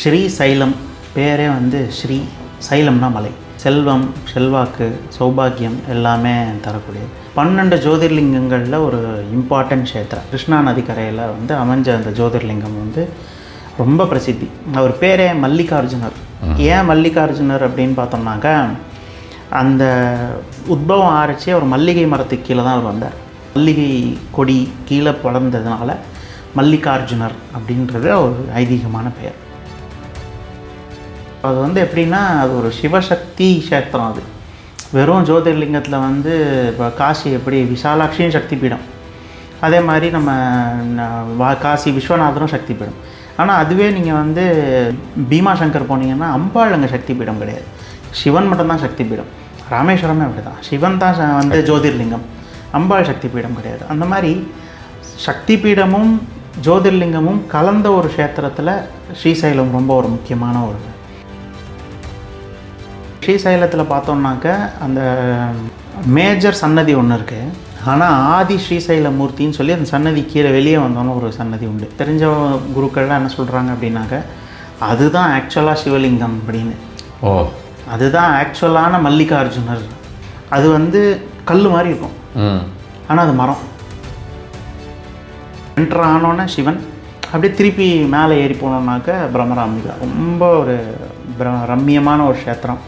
Sri xylem பேரே வந்து ஸ்ரீ சைலம்னா மலை. செல்வம், செல்வாக்கு, சௌபாகியம் எல்லாமே தரக்கூடிய 12 ஜோதிர்லிங்கங்களில் ஒரு இம்பார்ட்டன்ட் க்ஷேத்திரம். கிருஷ்ணா நதிக்கரையில் வந்து அமைஞ்ச அந்த ஜோதிர்லிங்கம் வந்து ரொம்ப பிரசித்தி. அவர் பேரே மல்லிகார்ஜுனர். ஏன் மல்லிகார்ஜுனர் அப்படின்னு பார்த்தோம்னாக்கா, அந்த உத்பவம் ஆரம்பித்து அவர் மல்லிகை மரத்துக்கு கீழே தான் அவர் வந்தார். மல்லிகை கொடி கீழே வளர்ந்ததுனால மல்லிகார்ஜுனர் அப்படின்றது ஒரு ஐதீகமான பெயர். அது வந்து எப்படின்னா, அது ஒரு சிவசக்தி க்ஷேத்திரம். அது வெறும் ஜோதிர்லிங்கத்தில் வந்து இப்போ காசி எப்படி விசாலாட்சியும் சக்தி பீடம், அதே மாதிரி நம்ம காசி விஸ்வநாதரும் சக்தி பீடம். ஆனால் அதுவே நீங்கள் வந்து பீமாசங்கர் போனீங்கன்னா அம்பாள் அங்கே சக்தி பீடம் கிடையாது, சிவன் மட்டும்தான் சக்தி பீடம். ராமேஸ்வரமே அப்படி தான், சிவன் தான் வந்து ஜோதிர்லிங்கம், அம்பாள் சக்தி பீடம் கிடையாது. அந்த மாதிரி சக்தி பீடமும் ஜோதிர்லிங்கமும் கலந்த ஒரு க்ஷேத்திரத்தில் ஸ்ரீசைலம் ரொம்ப ஒரு முக்கியமான ஒரு. ஸ்ரீசைலத்தில் பார்த்தோம்னாக்க அந்த மேஜர் சன்னதி ஒன்று இருக்குது. ஆனால் ஆதி ஸ்ரீசைல மூர்த்தின்னு சொல்லி அந்த சன்னதி கீழே வெளியே வந்தோன்னு ஒரு சன்னதி உண்டு. தெரிஞ்ச குருக்கள்லாம் என்ன சொல்கிறாங்க அப்படின்னாக்க, அதுதான் ஆக்சுவலாக சிவலிங்கம் அப்படின்னு. அதுதான் ஆக்சுவலான மல்லிகார்ஜுனர். அது வந்து கல் மாதிரி இருக்கும், ஆனால் அது மரம். என்ட்ரு ஆனோன்னே சிவன், அப்படியே திருப்பி மேலே ஏறி போனோம்னாக்க பிரம்மராம்பிகா. ரொம்ப ஒரு ரம்மியமான ஒரு க்ஷேத்திரம்.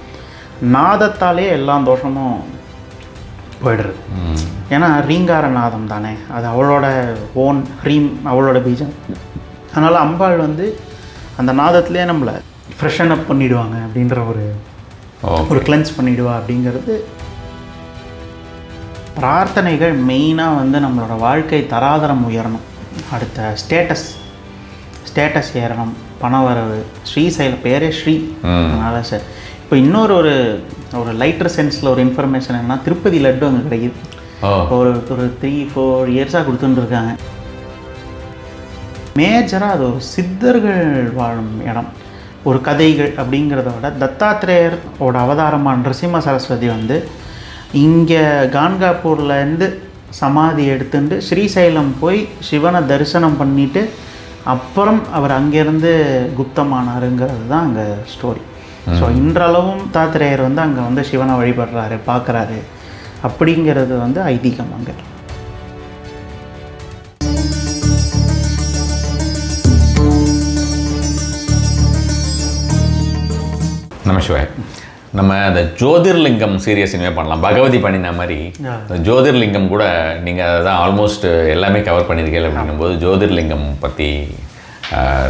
நாதத்தாலே எல்லா தோஷமும் போயிடுறது. ஏன்னா ரீங்கார நாதம் தானே, அது அவளோட ஓன் ஹ்ரீம், அவளோட பீஜம். அதனால் அம்பாள் வந்து அந்த நாதத்திலே நம்மளை ஃப்ரெஷன் அப் பண்ணிவிடுவாங்க அப்படின்ற ஒரு கிளென்ஸ் பண்ணிவிடுவா அப்படிங்கிறது. பிரார்த்தனைகள் மெயினாக வந்து நம்மளோட வாழ்க்கை தராதரம் உயரணும், அடுத்த ஸ்டேட்டஸ் ஏறணும், பணவரவு. ஸ்ரீசைல பேரே ஸ்ரீ. அதனால் சார் இப்போ இன்னொரு ஒரு லைட்டர் சென்ஸில் ஒரு இன்ஃபர்மேஷன் என்னன்னா, திருப்பதி லட்டு அங்கே கிடைக்குது. ஒரு 3-4 இயர்ஸாக கொடுத்துட்டுருக்காங்க. மேஜராக அது ஒரு சித்தர்கள் வாழும் இடம். ஒரு கதைகள் அப்படிங்கிறத விட தத்தாத்திரேயரோட அவதாரமான நரசிம்ம சரஸ்வதி வந்து இங்கே கான்காப்பூர்லேருந்து சமாதி எடுத்துட்டு ஸ்ரீசைலம் போய் சிவனை தரிசனம் பண்ணிவிட்டு அப்புறம் அவர் அங்கேருந்து குப்தமானாருங்கிறது தான் அங்கே ஸ்டோரி. ஸோ இன்றளவும் தத்தாத்திரேயர் வந்து அங்கே வந்து சிவனை வழிபடுறாரு, பார்க்குறாரு அப்படிங்கிறது வந்து ஐதீகம் அங்கே. நமசிவாய். நம்ம அந்த ஜோதிர்லிங்கம் சீரியஸ் இனிமேல் பண்ணலாம். பகவதி பண்ணின மாதிரி ஜோதிர்லிங்கம் கூட நீங்கள் அதை தான் ஆல்மோஸ்ட் எல்லாமே கவர் பண்ணியிருக்கீங்க. அப்படிங்கும்போது ஜோதிர்லிங்கம் பற்றி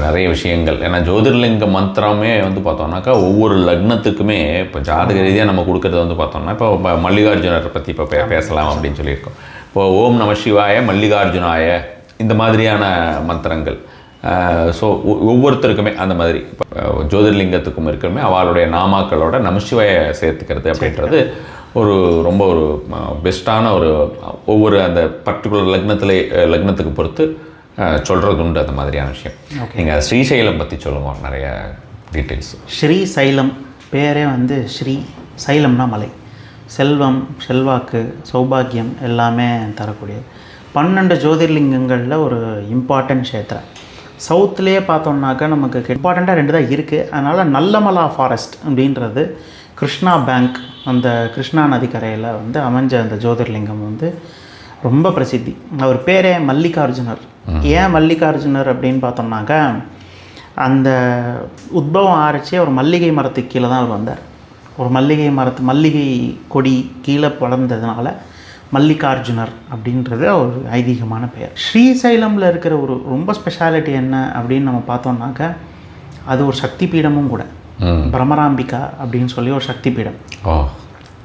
நிறைய விஷயங்கள். ஏன்னா ஜோதிர்லிங்க மந்திரமே வந்து பார்த்தோம்னாக்கா ஒவ்வொரு லக்னத்துக்குமே இப்போ ஜாதக ரீதியாக நம்ம கொடுக்குறது வந்து பார்த்தோம்னா, இப்போ மல்லிகார்ஜுனரை பற்றி இப்போ பேசலாம் அப்படின்னு சொல்லியிருக்கோம். இப்போ ஓம் நம சிவாய மல்லிகார்ஜுனாய இந்த மாதிரியான மந்திரங்கள். ஸோ ஒவ்வொருத்தருக்குமே அந்த மாதிரி இப்போ ஜோதிர்லிங்கத்துக்கும் இருக்கிறமே அவளுடைய நாமாக்களோட நமசிவாய சேர்த்துக்கிறது அப்படின்றது ரொம்ப ஒரு பெஸ்ட்டான ஒவ்வொரு அந்த பர்டிகுலர் லக்னத்துக்கு பொறுத்து சொல்கிறது உண்டு அந்த மாதிரியான விஷயம். நீங்கள் ஸ்ரீசைலம் பற்றி சொல்லுங்க, நிறைய டீட்டெயில்ஸ். ஸ்ரீசைலம் பேரே வந்து ஸ்ரீ சைலம்னா மலை. செல்வம், செல்வாக்கு, சௌபாகியம் எல்லாமே தரக்கூடியது. 12 ஜோதிர்லிங்கங்களில் ஒரு இம்பார்ட்டன்ட் க்ஷேத்திரம். சவுத்துலேயே பார்த்தோம்னாக்கா நமக்கு இம்பார்ட்டண்ட்டாக 2 தான் இருக்குது. அதனால் நல்லமலா ஃபாரஸ்ட் அப்படின்றது கிருஷ்ணா பேங்க், அந்த கிருஷ்ணா நதிக்கரையில் வந்து அமைஞ்ச அந்த ஜோதிர்லிங்கம் வந்து ரொம்ப பிரசித்தி. அவர் பேரே மல்லிகார்ஜுனர். ஏன் மல்லிகார்ஜுனர் அப்படின்னு பார்த்தோம்னாக்கா, அந்த உத்பவம் ஆரம்பித்து அவர் மல்லிகை மரத்துக்கு கீழே தான் அவர் வந்தார். ஒரு மல்லிகை கொடி கீழே வளர்ந்ததுனால மல்லிகார்ஜுனர் அப்படின்றது ஒரு ஐதீகமான பெயர். ஸ்ரீசைலமில் இருக்கிற ஒரு ரொம்ப ஸ்பெஷாலிட்டி என்ன அப்படின்னு நம்ம பார்த்தோம்னாக்கா, அது ஒரு சக்தி பீடமும் கூட. பிரம்மராம்பிகா அப்படின்னு சொல்லி ஒரு சக்தி பீடம்.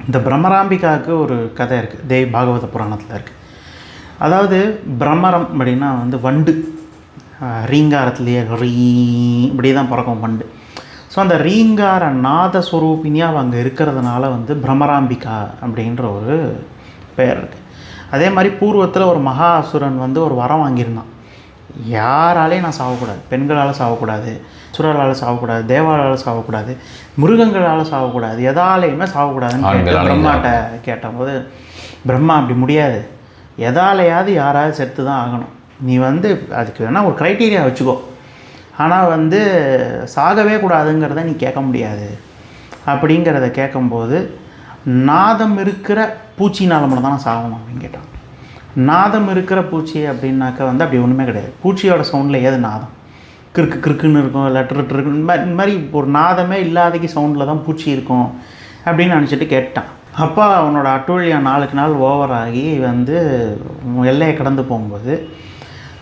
இந்த பிரம்மராம்பிகாவுக்கு ஒரு கதை இருக்குது, தேவி பாகவத புராணத்தில் இருக்குது. அதாவது பிரம்மரம் அப்படின்னா வந்து வண்டு, ரீங்காரத்துலேயே இப்படி தான் பிறக்கும் வண்டு. ஸோ அந்த ரீங்கார நாதஸ்வரூபினியாக அங்கே இருக்கிறதுனால வந்து பிரம்மராம்பிகா அப்படின்ற ஒரு பெயர் இருக்குது. அதே மாதிரி பூர்வத்தில் ஒரு மகாசுரன் வந்து ஒரு வரம் வாங்கியிருந்தான். யாராலையும் நான் சாகக்கூடாது, பெண்களால் சாகக்கூடாது, சுரரால் சாகக்கூடாது, தேவாலால் சாகக்கூடாது, மிருகங்களால் சாகக்கூடாது, எதாலையுமே சாகக்கூடாதுன்னு பிரம்மாட்ட கேட்டபோது, பிரம்மா அப்படி முடியாது, எதாலையாவது யாராவது செத்து தான் ஆகணும், நீ வந்து அதுக்கு வேணால் ஒரு க்ரைட்டீரியா வச்சுக்கோ ஆனால் வந்து சாகவே கூடாதுங்கிறத நீ கேட்க முடியாது அப்படிங்கிறத கேட்கும்போது நாதம் இருக்கிற பூச்சினால் மட்டும் தான் நான் சாகணும் அப்படின்னு கேட்டான். நாதம் இருக்கிற பூச்சி அப்படின்னாக்கா வந்து அப்படி ஒன்றுமே கிடையாது. பூச்சியோட சவுண்டில் ஏது நாதம் கிறுக்கு கிறுக்குன்னு இருக்கும், இல்லை ட்ருக்கு இந்த மாதிரி ஒரு நாதமே இல்லாதக்கு சவுண்டில் தான் பூச்சி இருக்கும் அப்படின்னு நினச்சிட்டு கேட்டான். அப்போ அவனோட அட்டூழியம் நாளுக்கு நாள் ஓவர் ஆகி வந்து எல்லையை கடந்து போகும்போது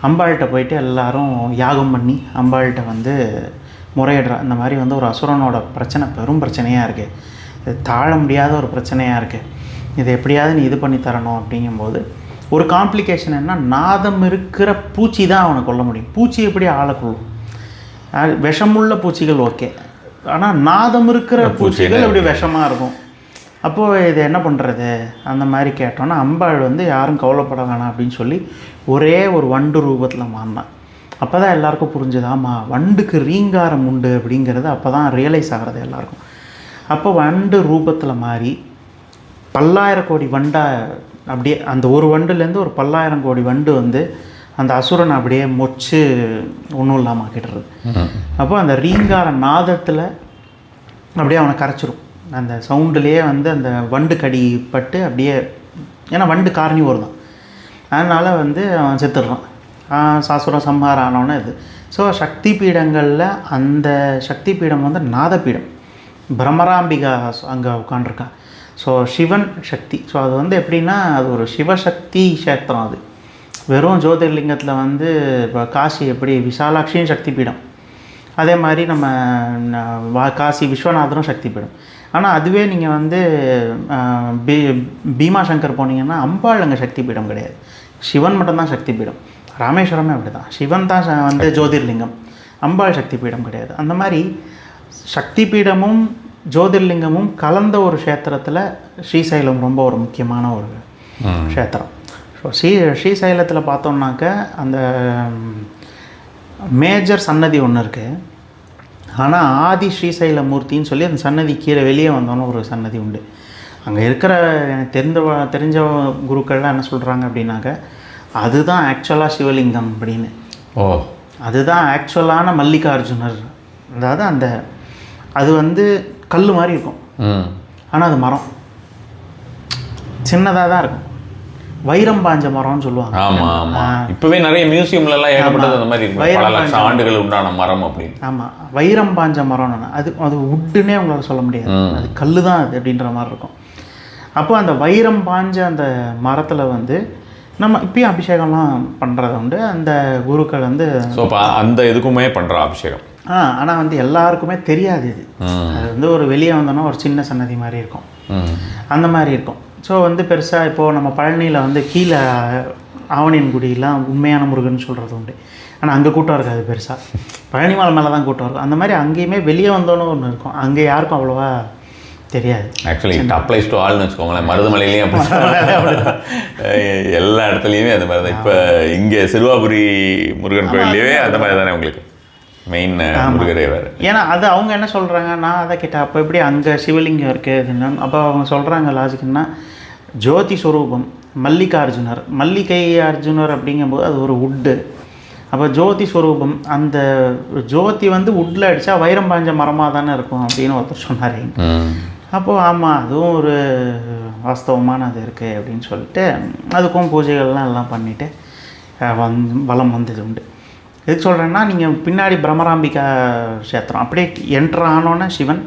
அம்பாள்கிட்ட போயிட்டு எல்லாரும் யாகம் பண்ணி அம்பாள்கிட்ட வந்து முறையிடுறான். இந்த மாதிரி வந்து ஒரு அசுரனோட பிரச்சனை பெரும் பிரச்சனையாக இருக்குது, இது தாழ முடியாத ஒரு பிரச்சனையாக இருக்குது, இதை எப்படியாவது நீ இது பண்ணி தரணும். அப்படிங்கும்போது ஒரு காம்ப்ளிகேஷன் என்ன, நாதம் இருக்கிற பூச்சி தான் அவனை கொல்ல முடியும். பூச்சி எப்படி ஆளை கொள்ளும்? விஷமுள்ள பூச்சிகள் ஓகே, ஆனால் நாதம் இருக்கிற பூச்சிகள் எப்படி விஷமாக இருக்கும்? அப்போது இது என்ன பண்ணுறது அந்த மாதிரி கேட்டோன்னா அம்பாள் வந்து யாரும் கவலைப்பட வேணாம் அப்படின்னு சொல்லி ஒரே ஒரு வண்டு ரூபத்தில் மாறினான். அப்போ தான் எல்லாருக்கும் புரிஞ்சுது, ஆமாம் வண்டுக்கு ரீங்காரம் உண்டு அப்படிங்கிறது அப்போ தான் ரியலைஸ் ஆகிறது எல்லாருக்கும். அப்போ வண்டு ரூபத்தில் மாறி 10,000 கோடி வண்டாக அப்படியே அந்த ஒரு வண்டுலேருந்து ஒரு 10,000 கோடி வண்டு வந்து அந்த அசுரனை அப்படியே மொச்சு ஒன்றும் இல்லாமல் ஆக்கிடுறது. அப்போ அந்த ரீங்கார நாதத்தில் அப்படியே அவனை கரைச்சிரும். அந்த சவுண்டுலேயே வந்து அந்த வண்டு கடி பட்டு அப்படியே, ஏன்னா வண்டு கார்னிவோர் தான், அதனால் வந்து அவன் செத்துடுறான். சாசுரம் சம்ஹாரம் ஆனவனே இது. ஸோ சக்தி பீடங்களில் அந்த சக்தி பீடம் வந்து நாதபீடம். பிரம்மராம்பிகா அங்கே உட்காண்டிருக்கா. ஸோ சிவன் சக்தி. ஸோ அது வந்து எப்படின்னா அது ஒரு சிவசக்தி கஷேத்திரம். அது வெறும் ஜோதிர்லிங்கத்தில் வந்து இப்போ காசி எப்படி விசாலாட்சியும் சக்தி பீடம், அதே மாதிரி நம்ம காசி விஸ்வநாதரும் சக்தி பீடம். ஆனால் அதுவே நீங்கள் வந்து பீமாசங்கர் போனீங்கன்னா அம்பாள் அங்கே சக்தி பீடம் கிடையாது, சிவன் மட்டும்தான் சக்தி பீடம். ராமேஸ்வரமே அப்படி தான், சிவன் தான் வந்து ஜோதிர்லிங்கம், அம்பாள் சக்தி பீடம் கிடையாது. அந்த மாதிரி சக்தி பீடமும் ஜோதிர்லிங்கமும் கலந்த ஒரு க்ஷேத்திரத்தில் ஸ்ரீசைலம் ரொம்ப ஒரு முக்கியமான ஒரு க்ஷேத்திரம். ஸோ ஸ்ரீசைலத்தில் பார்த்தோம்னாக்க அந்த மேஜர் சன்னதி ஒன்று இருக்குது, ஆனால் ஆதி ஸ்ரீசைல மூர்த்தின்னு சொல்லி அந்த சன்னதி கீழே வெளியே வந்தோன்னு ஒரு சன்னதி உண்டு. அங்கே இருக்கிற எனக்கு தெரிஞ்ச குருக்கள்லாம் என்ன சொல்கிறாங்க அப்படின்னாக்க அதுதான் ஆக்சுவலாக சிவலிங்கம் அப்படின்னு. அதுதான் ஆக்சுவலான மல்லிகார்ஜுனர். அதாவது அது வந்து கல் மாதிரி இருக்கும், ஆனால் அது மரம் சின்னதாக தான் இருக்கும், வைரம் பாஞ்ச மரம்னு சொல்லுவாங்க. ஆமாம் ஆமாம், இப்போவே நிறைய மியூசியம்லலாம் ஏகப்பட்டது அந்த மாதிரி இருக்கு, பல லட்சம் ஆண்டுகள் உண்டான மரம் அப்படின்னு. ஆமாம், வைரம் பாஞ்ச மரம்னு அது உட்டுன்னே உங்களால் சொல்ல முடியாது, அது கல் தான் அது அப்படின்ற மாதிரி இருக்கும். அப்போ அந்த வைரம் பாஞ்ச அந்த மரத்தில் வந்து நம்ம இப்பயும் அபிஷேகம்லாம் பண்ணுறது உண்டு. அந்த குருக்கள் வந்து ஸோ இப்போ அந்த இதுக்குமே பண்ணுற அபிஷேகம். ஆனால் வந்து எல்லாருக்குமே தெரியாது இது. அது வந்து ஒரு வெளியே வந்தோன்னா ஒரு சின்ன சன்னதி மாதிரி இருக்கும், அந்த மாதிரி இருக்கும். ஸோ வந்து பெருசாக இப்போது நம்ம பழனியில் வந்து கீழே ஆவணியன்குடியெலாம் உண்மையான முருகன் சொல்கிறது உண்டு, ஆனால் அங்கே கூட்டம் இருக்காது பெருசாக, பழனி மலை மேலே தான் கூட்டம் இருக்கும். அந்த மாதிரி அங்கேயுமே வெளியே வந்தோன்னு ஒன்று இருக்கும், அங்கே யாருக்கும் அவ்வளோவா தெரியாது. ஆக்சுவலி இட் அப்ளைஸ் டு ஆல்னு வச்சுக்கோங்களேன். மருதமலையிலையும் அப்படி எல்லா இடத்துலையுமே அந்த மாதிரி தான். இப்போ இங்கே சிறுவாபுரி முருகன் கோயிலே அந்த மாதிரி தானே உங்களுக்கு மெயின் முருகரே வேறு. ஏன்னா அது அவங்க என்ன சொல்கிறாங்க, நான் அதை கேட்டேன் அப்போ எப்படி அங்கே சிவலிங்கம் இருக்குது. அப்போ அவங்க சொல்கிறாங்க லாஜிக்குன்னா ஜோதி ஸ்வரூபம் மல்லிகார்ஜுனர், மல்லிகை அர்ஜுனர் அப்படிங்கும்போது அது ஒரு உட்டு. அப்போ ஜோதி ஸ்வரூபம், அந்த ஜோதி வந்து உட்டில் அடித்தா வைரம் பாஞ்ச மரமாக தானே இருக்கும் அப்படின்னு ஒருத்தர் சொன்னார். அப்போது ஆமாம் அதுவும் ஒரு வாஸ்தவமான அது இருக்குது அப்படின்னு சொல்லிட்டு அதுக்கும் பூஜைகள்லாம் எல்லாம் பண்ணிவிட்டு வலம் வந்தது உண்டு. எதுக்கு சொல்கிறேன்னா நீங்கள் பின்னாடி பிரம்மராம்பிகா க்ஷேத்திரம் அப்படியே என்ட்ரு ஆனோன்னே சிவன்,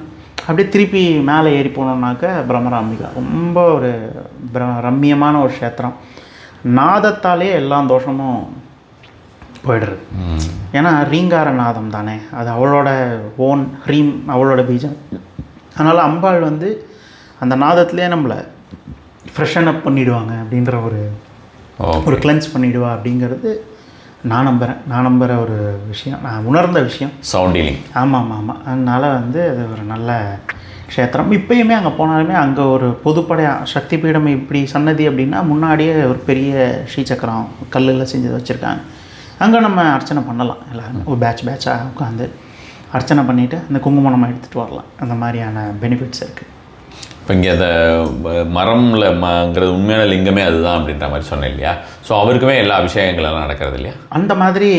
அப்படியே திருப்பி மேலே ஏறி போனோம்னாக்க பிரம்மராம்பிகா. ரொம்ப ஒரு ரம்மியமான ஒரு க்ஷேத்திரம். நாதத்தாலே எல்லா தோஷமும் போயிடுறது. ஏன்னா ரீங்கார நாதம் தானே அது, அவளோட ஓன் ஹ்ரீம் அவளோட பீஜம். அதனால் அம்பாள் வந்து அந்த நாதத்திலே நம்மளை ஃப்ரெஷன் அப் பண்ணிவிடுவாங்க அப்படின்ற ஒரு கிளென்ஸ் பண்ணிவிடுவா அப்படிங்கிறது நான் நம்புகிற ஒரு விஷயம், நான் உணர்ந்த விஷயம். சவுண்டிலிங். ஆமாம் ஆமாம். அதனால் வந்து அது ஒரு நல்ல க்ஷேத்திரம். இப்போயுமே அங்கே போனாலுமே அங்கே ஒரு பொதுப்படையாக சக்தி பீடம் இப்படி சன்னதி அப்படின்னா முன்னாடியே ஒரு பெரிய ஸ்ரீசக்கரம் கல்லில் செஞ்சு வச்சுருக்காங்க. அங்கே நம்ம அர்ச்சனை பண்ணலாம், எல்லாருமே ஒரு பேட்சாக உட்காந்து அர்ச்சனை பண்ணிவிட்டு அந்த குங்குமம் நம்ம எடுத்துகிட்டு வரலாம். அந்த மாதிரியான பெனிஃபிட்ஸ் இருக்குது. இப்போ இங்கே அந்த மரம்ங்கிறது உண்மையான லிங்கமே அதுதான் அப்படின்ற மாதிரி சொன்னேன் இல்லையா? ஸோ அவருக்குமே எல்லா அபிஷேகங்களெல்லாம் நடக்கிறது இல்லையா? அந்த மாதிரி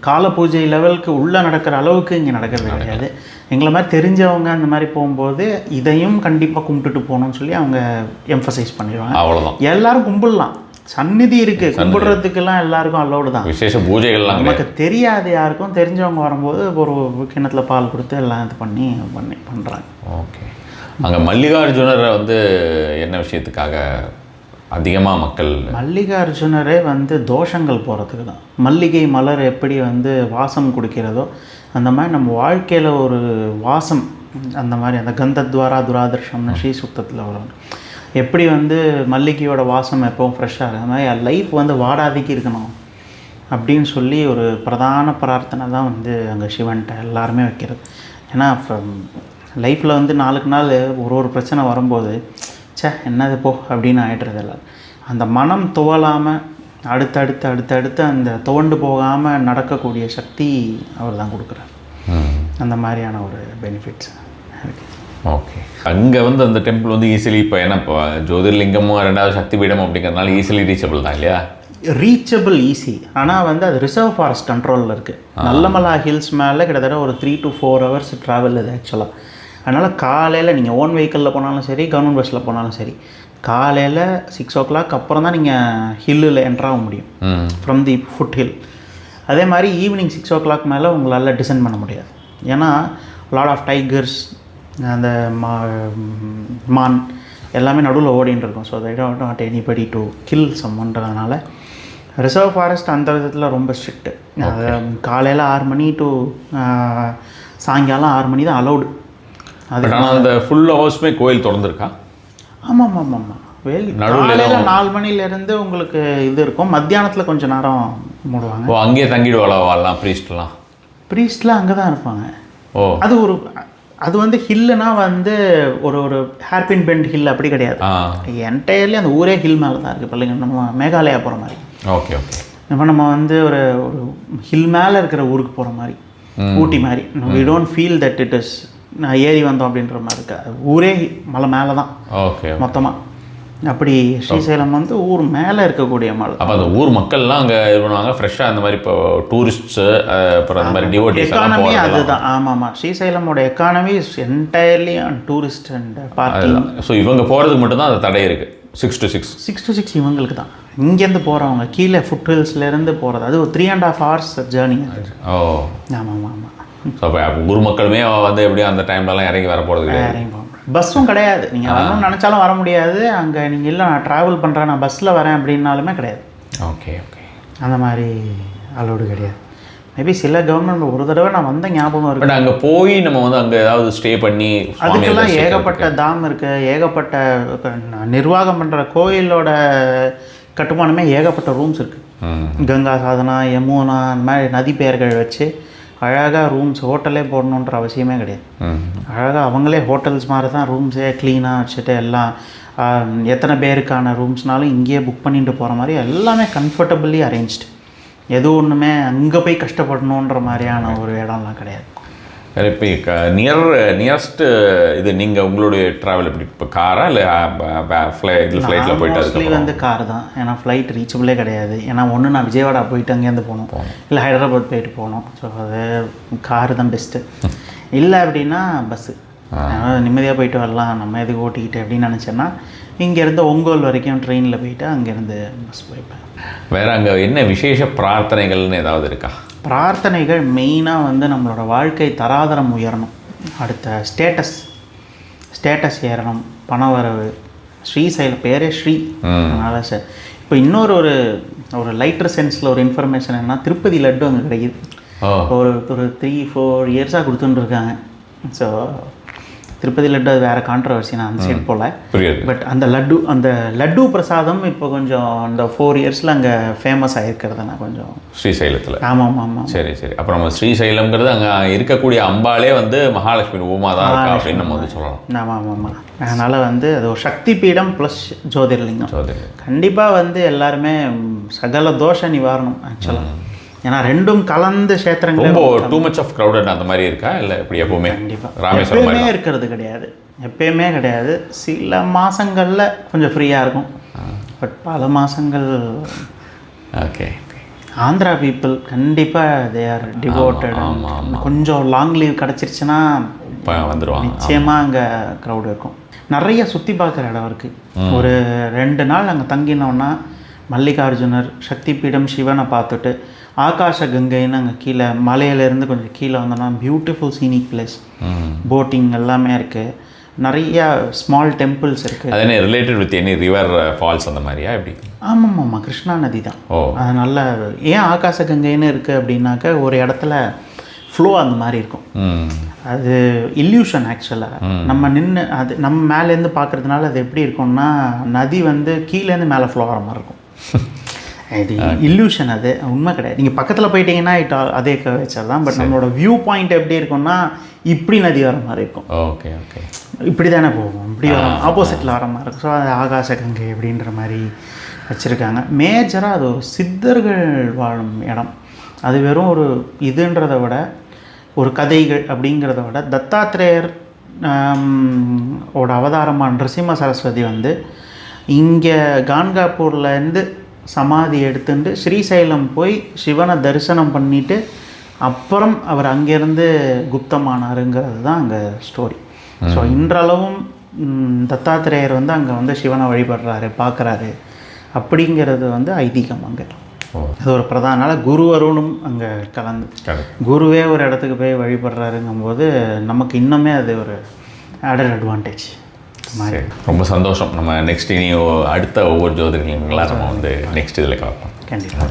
கால பூஜை லெவலுக்கு உள்ளே நடக்கிற அளவுக்கு இங்கே நடக்கிறது கிடையாது. எங்களை மாதிரி தெரிஞ்சவங்க அந்த மாதிரி போகும்போது இதையும் கண்டிப்பாக கும்பிட்டுட்டு போகணும்னு சொல்லி அவங்க எம்ஃபசைஸ் பண்ணிடுவாங்க. அவ்வளோதான். எல்லாரும் கும்பிடலாம், சந்நிதி இருக்குது, கும்பிடுறதுக்கெல்லாம் எல்லாருக்கும் அலோடு தான். விசேஷ பூஜைகள்லாம் நமக்கு தெரியாது, யாருக்கும் தெரிஞ்சவங்க வரும்போது ஒரு கிணத்துல பால் கொடுத்து எல்லாம் இது பண்ணி பண்ணுறாங்க. ஓகே. அங்கே மல்லிகார்ஜுனரை வந்து என்ன விஷயத்துக்காக அதிகமாக மக்கள்? மல்லிகார்ஜுனரே வந்து தோஷங்கள் போகிறதுக்கு தான். மல்லிகை மலர் எப்படி வந்து வாசம் கொடுக்கிறதோ அந்த மாதிரி நம்ம வாழ்க்கையில் ஒரு வாசம், அந்த மாதிரி அந்த கந்தத்வாரா துராதர்ஷம்னு ஸ்ரீ சுத்தத்தில் வரும். எப்படி வந்து மல்லிகையோட வாசம் எப்பவும் ஃப்ரெஷ்ஷாக இருக்குது, அது மாதிரி லைஃப் வந்து வாடாதிக்கு இருக்கணும் அப்படின்னு சொல்லி ஒரு பிரதான பிரார்த்தனை தான் வந்து அங்கே சிவன்கிட்ட எல்லாருமே வைக்கிறது. ஏன்னா லைஃப்பில் வந்து நாளுக்கு நாள் ஒரு பிரச்சனை வரும்போது என்னது போ அப்படின்னு ஆகிடுறதில்ல. அந்த மனம் துவலாமல் அடுத்தடுத்து அந்த துவண்டு போகாமல் நடக்கக்கூடிய சக்தி அவர் தான் கொடுக்குறார். அந்த மாதிரியான ஒரு பெனிஃபிட்ஸ் இருக்குது. ஓகே. அங்கே வந்து அந்த டெம்பிள் வந்து ஈஸிலி இப்போ ஏன்னா இப்போ ஜோதிர்லிங்கமும் 2வது சக்தி பீடம் அப்படிங்கிறதுனால ஈஸிலி ரீச்சபிள் தான் இல்லையா? Reachable easy. ஆனால் வந்து அது ரிசர்வ் ஃபாரஸ்ட் கண்ட்ரோலில் இருக்குது. நல்லமலா ஹில்ஸ் மேலே கிட்டத்தட்ட ஒரு 3 to 4 hours ட்ராவல் இது ஆக்சுவலாக. அதனால் காலையில் நீங்கள் ஓன் வெஹிக்கிளில் போனாலும் சரி, கவர்மெண்ட் பஸ்ஸில் போனாலும் சரி, காலையில் 6 o'clock அப்புறம் தான் நீங்கள் ஹில்லில் என்ட்ராக முடியும் ஃப்ரம் தி ஃபுட் ஹில். அதே மாதிரி ஈவினிங் 6 o'clock மேலே உங்களால் டிசைன் பண்ண முடியாது. ஏன்னா லாட் ஆஃப் டைகர்ஸ், அந்த மான் எல்லாமே நடுவில் ஓடின்னு இருக்கும். So they don't want anybody to kill சம்மன்றதுனால ரிசர்வ் ஃபாரஸ்ட் அந்த விதத்தில் ரொம்ப ஸ்ட்ரிக்ட்டு. காலையில் 6 மணி டு சாயங்காலம் 6 மணி தான் அலௌடு. அது அந்த ஃபுல் ஹவர்ஸுமே கோயில் திறந்துருக்கா? ஆமாம் ஆமாம் ஆமாம். காலையில் 4 மணிலேருந்து உங்களுக்கு இது இருக்கும். மத்தியானத்தில் கொஞ்சம் நேரம் மூடுவாங்க. ஓ, அங்கேயே தங்கிடுவாங்கலாம் ப்ரீஸ்ட்லாம்? ப்ரீஸ்ட்லாம் அங்கே தான் இருப்பாங்க. ஓ, அது வந்து ஹில்லுனா வந்து ஒரு ஹேர்பின் பெண்ட் ஹில் அப்படி கிடையாது. என்டையர்லி அந்த ஊரே ஹில் மேலே தான் இருக்குது. பிள்ளைங்க நம்ம மேகாலயா போகிற மாதிரி. Okay okay. இப்போ நம்ம வந்து ஒரு ஹில் மேலே இருக்கிற ஊருக்கு போகிற மாதிரி, ஊட்டி மாதிரி. We don't feel that it is நான் ஏறி வந்தோம் அப்படின்ற மாதிரி இருக்கா. ஊரே மலை மேலே தான். ஓகே. மொத்தமாக அப்படி ஸ்ரீசைலம் வந்து ஊர் மேலே இருக்கக்கூடிய மலை. அப்போ அந்த ஊர் மக்கள்லாம் அங்கே இது பண்ணுவாங்க ஃப்ரெஷ்ஷாக. அந்த மாதிரி இப்போ டூரிஸ்ட்ஸு அப்புறம் அந்த மாதிரி டிவோட்டிஸ் எக்கானமி அதுதான். ஆமாம், ஸ்ரீசைலமோட economy is entirely on tourist and parking. So இவங்க போகிறதுக்கு மட்டும்தான் அந்த தடை இருக்குது. 6 to 6 இவங்களுக்கு தான். இங்கேருந்து போகிறவங்க கீழே ஃபுட் ஹில்ஸ்லேருந்து போகிறது அது ஒரு 3.5 hours ஜேர்னி. ஓ, ஆமாம் ஆமாம். ஸோ அப்போ ஊர் மக்களுமே வந்து எப்படியும் அந்த டைம்லலாம் இறங்கி வர போகிறது கிடையாது. பஸ்ஸும் கிடையாது. நீங்கள் வரணும்னு நினச்சாலும் வர முடியாது. அங்கே நீங்கள் இல்லை நான் ட்ராவல் பண்ணுறேன், நான் பஸ்ஸில் வரேன் அப்படின்னாலுமே கிடையாது. Okay okay. அந்த மாதிரி அலோடு கிடையாது. மேபி சில கவர்மெண்ட் ஒரு தடவை நான் வந்த ஞாபகம் இருக்குது. பட் அங்கே போய் நம்ம வந்து அங்கே ஏதாவது ஸ்டே பண்ணி அதுக்கெல்லாம் ஏகப்பட்ட தாம் இருக்குது, ஏகப்பட்ட நிர்வாகம் பண்ணுற கோயிலோட கட்டுமானமே ஏகப்பட்ட ரூம்ஸ் இருக்குது. கங்கா சாதனா, யமுனா அந்த மாதிரி நதி பெயர்கள் வச்சு அழகாக ரூம்ஸ், ஹோட்டலே போடணுன்ற அவசியமே கிடையாது. அழகாக அவங்களே ஹோட்டல்ஸ் மாதிரி தான் ரூம்ஸே க்ளீனாக வச்சுட்டு எல்லாம் எத்தனை பேருக்கான ரூம்ஸ்னாலும் இங்கேயே புக் பண்ணிட்டு போகிற மாதிரி எல்லாமே கம்ஃபர்டபுளி அரேஞ்ச்டு. எது ஒன்றுமே அங்கே போய் கஷ்டப்படணுன்ற மாதிரியான ஒரு இடம்லாம் கிடையாது. இப்போ நியரஸ்ட்டு இது நீங்கள் உங்களுடைய ட்ராவல் எப்படி இப்போ காரா இல்லை ஃப்ளைட்டில் போயிட்டு? மோஸ்ட்லி வந்து கார் தான். ஏன்னா ஃப்ளைட் ரீச்சபிளே கிடையாது. ஏன்னா ஒன்று நான் விஜயவாடா போயிட்டு அங்கேருந்து போகணும், இல்லை ஹைதராபாத் போயிட்டு போகணும். ஸோ அது காரு தான் பெஸ்ட்டு. இல்லை அப்படின்னா பஸ்ஸு. நிம்மதியாக போயிட்டு வரலாம், நம்ம எதுக்கு ஓட்டிக்கிட்டு அப்படின்னு நினச்சேன்னா இங்கேருந்து ஒங்கோல் வரைக்கும் ட்ரெயினில் போயிட்டு அங்கேருந்து பஸ் போய்ப்பேன். வேறு அங்கே என்ன விசேஷ பிரார்த்தனைகள்னு ஏதாவது இருக்கா? பிரார்த்தனைகள் மெயினாக வந்து நம்மளோட வாழ்க்கை தராதரம் உயரணும், அடுத்த ஸ்டேட்டஸ் ஏறணும், பணவரவு. ஸ்ரீசைலம் பேரே ஸ்ரீ. அதனால் சார் இப்போ இன்னொரு ஒரு லைட்டர் சென்ஸில் ஒரு இன்ஃபர்மேஷன் என்ன, திருப்பதி லட்டு அங்கே கிடைக்குது. ஒரு 3-4 years கொடுத்துட்டு இருக்காங்க. ஸோ திருப்பதி லட்டு அது வேறு கான்ட்ரவர்சி, நான் அந்த சைடு போகல. பட் அந்த லட்டு பிரசாதம் இப்போ கொஞ்சம் அந்த 4 years அங்கே ஃபேமஸ் ஆகிருக்கிறதுனா கொஞ்சம் ஸ்ரீசைலத்தில். ஆமாம் ஆமாம். சரி சரி. அப்புறம் நம்ம ஸ்ரீசைலம்ங்கிறது அங்கே இருக்கக்கூடிய அம்பாலே வந்து மகாலட்சுமி உமா தான் இருக்கா அப்படின்னு நம்ம வந்து சொல்லலாம். ஆமாம் ஆமாம். அதனால் வந்து அது ஒரு சக்தி பீடம் ப்ளஸ் ஜோதிர்லிங்கம். கண்டிப்பாக வந்து எல்லாருமே சகல தோஷ நிவாரணம். ஆக்சுவலாக ஏன்னா ரெண்டும் கலந்து சேத்திரங்களே ரொம்ப டூ மச் ஆஃப் க்ரௌடட் அந்த மாதிரி இருக்கா இல்லை இப்படி எப்பவுமே கண்டிப்பாக ராமேஸ்வரம் எப்பயுமே மாதிரி இருக்கிறது கிடையாது, எப்பயுமே கிடையாது. சில மாதங்களில் கொஞ்சம் ஃப்ரீயாக இருக்கும், பட் பல மாதங்கள். ஓகே. ஆந்திரா பீப்புள் கண்டிப்பாக தே ஆர் டிவோட்டட். கொஞ்சம் லாங் லீவ் கிடச்சிருச்சுன்னா வந்துடுவாங்க, நிச்சயமாக அங்கே க்ரௌடு இருக்கும். நிறைய சுற்றி பார்க்குற இடம் இருக்குது. ஒரு 2 நாள் அங்கே தங்கினோன்னா மல்லிகார்ஜுனர், சக்தி பீடம், சிவனை பார்த்துட்டு ஆகாஷ கங்கைன்னு அங்கே கீழே மலையிலேருந்து கொஞ்சம் கீழே வந்தோன்னா பியூட்டிஃபுல் சீனிக் பிளேஸ், போட்டிங் எல்லாமே இருக்குது. நிறைய ஸ்மால் டெம்பிள்ஸ் இருக்குது. அது என்ன related with any river falls அந்த மாதிரியா எப்படி? ஆமாம் ஆமாம், கிருஷ்ணா நதி தான். அது நல்ல ஏன் ஆகாச கங்கைன்னு இருக்குது அப்படின்னாக்க ஒரு இடத்துல ஃப்ளோ அந்த மாதிரி இருக்கும். அது இல்யூஷன் ஆக்சுவலாக. நம்ம நின்று அது நம்ம மேலேருந்து பார்க்குறதுனால அது எப்படி இருக்கும்னா நதி வந்து கீழேருந்து மேலே ஃப்ளோ ஆகிற மாதிரி இருக்கும். இது இல்யூஷன், அது உண்மை கிடையாது. நீங்கள் பக்கத்தில் போயிட்டீங்கன்னா அதே கவேச்சர் தான். பட் நம்மளோட வியூ பாயிண்ட் எப்படி இருக்கும்னா இப்படி நதி வர மாதிரி இருக்கும். ஓகே ஓகே, இப்படி தானே போகும், இப்படி வரும், ஆப்போசிட்டில் வர மாதிரி இருக்கும். ஸோ அது ஆகாச கங்கை அப்படின்ற மாதிரி வச்சுருக்காங்க. மேஜராக அது ஒரு சித்தர்கள் வாழும் இடம். அது வெறும் ஒரு இதுன்றதை விட ஒரு கதைகள் அப்படிங்கிறத விட தத்தாத்திரேயர் ஓட அவதாரமான நிருசிம்ம சரஸ்வதி வந்து இங்கே கான்காப்பூர்லேருந்து சமாதி எடுத்துட்டு ஸ்ரீசைலம் போய் சிவனை தரிசனம் பண்ணிவிட்டு அப்புறம் அவர் அங்கேருந்து குப்தமானாருங்கிறது தான் அங்கே ஸ்டோரி. ஸோ இன்றளவும் தத்தாத்திரேயர் வந்து அங்கே வந்து சிவனை வழிபடுறாரு, பார்க்குறாரு அப்படிங்கிறது வந்து ஐதீகம். அங்கே அது ஒரு பிரதானால குரு அருணும் அங்கே கலந்து குருவே ஒரு இடத்துக்கு போய் வழிபடுறாருங்கும்போது நமக்கு இன்னுமே அது ஒரு ஆடட் அட்வான்டேஜ் மாதிரி. ரொம்ப சந்தோஷம். நம்ம நெக்ஸ்ட் இனி அடுத்த ஒவ்வொரு ஜோதிடங்களாக நம்ம வந்து நெக்ஸ்ட் இதில் கலப்போம். கண்டிப்பாக.